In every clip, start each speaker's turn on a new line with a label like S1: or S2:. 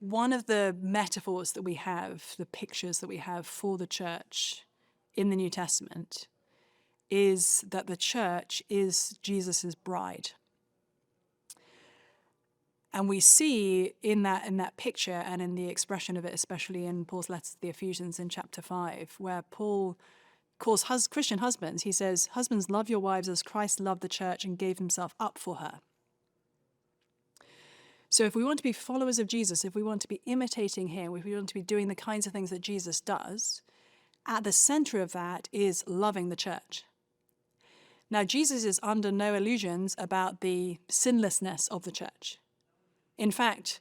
S1: One of the metaphors that we have, the pictures that we have for the church in the New Testament, is that the church is Jesus's bride. And we see in that picture and in the expression of it, especially in Paul's letter to the Ephesians in chapter 5, where Paul calls Christian husbands, he says, "Husbands, love your wives as Christ loved the church and gave himself up for her." So if we want to be followers of Jesus, if we want to be imitating him, if we want to be doing the kinds of things that Jesus does, at the center of that is loving the church. Now, Jesus is under no illusions about the sinlessness of the church. In fact,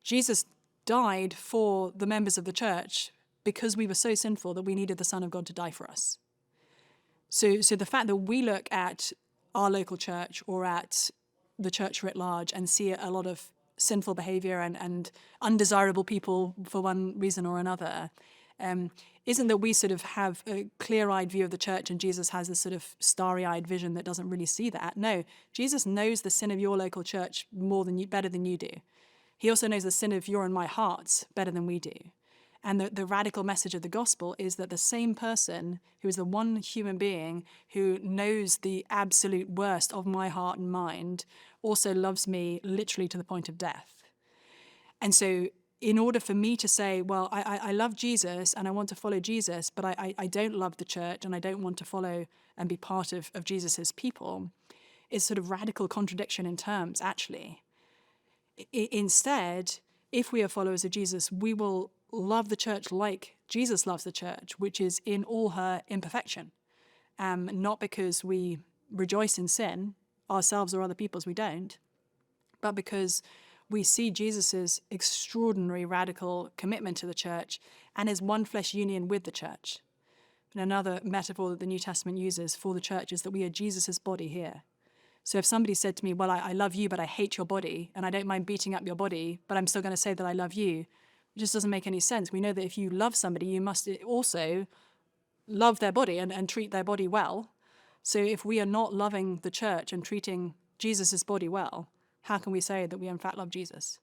S1: Jesus died for the members of the church because we were so sinful that we needed the Son of God to die for us. So the fact that we look at our local church or at the church writ large and see a lot of sinful behavior and undesirable people for one reason or another, isn't that we sort of have a clear-eyed view of the church and Jesus has this sort of starry-eyed vision that doesn't really see that. No, Jesus knows the sin of your local church better than you do. He also knows the sin of your and my hearts better than we do. And the radical message of the gospel is that the same person who is the one human being who knows the absolute worst of my heart and mind also loves me literally to the point of death. And so in order for me to say, well, I love Jesus and I want to follow Jesus, but I don't love the church and I don't want to follow and be part of Jesus's people, is sort of radical contradiction in terms, actually. Instead, if we are followers of Jesus, we will love the church like Jesus loves the church, which is in all her imperfection. Not because we rejoice in sin, ourselves or other people's, we don't, but because we see Jesus's extraordinary radical commitment to the church and his one flesh union with the church. And another metaphor that the New Testament uses for the church is that we are Jesus's body here. So if somebody said to me, well, I love you, but I hate your body, and I don't mind beating up your body, but I'm still going to say that I love you, it just doesn't make any sense. We know that if you love somebody, you must also love their body and treat their body well. So if we are not loving the church and treating Jesus's body well, how can we say that we in fact love Jesus?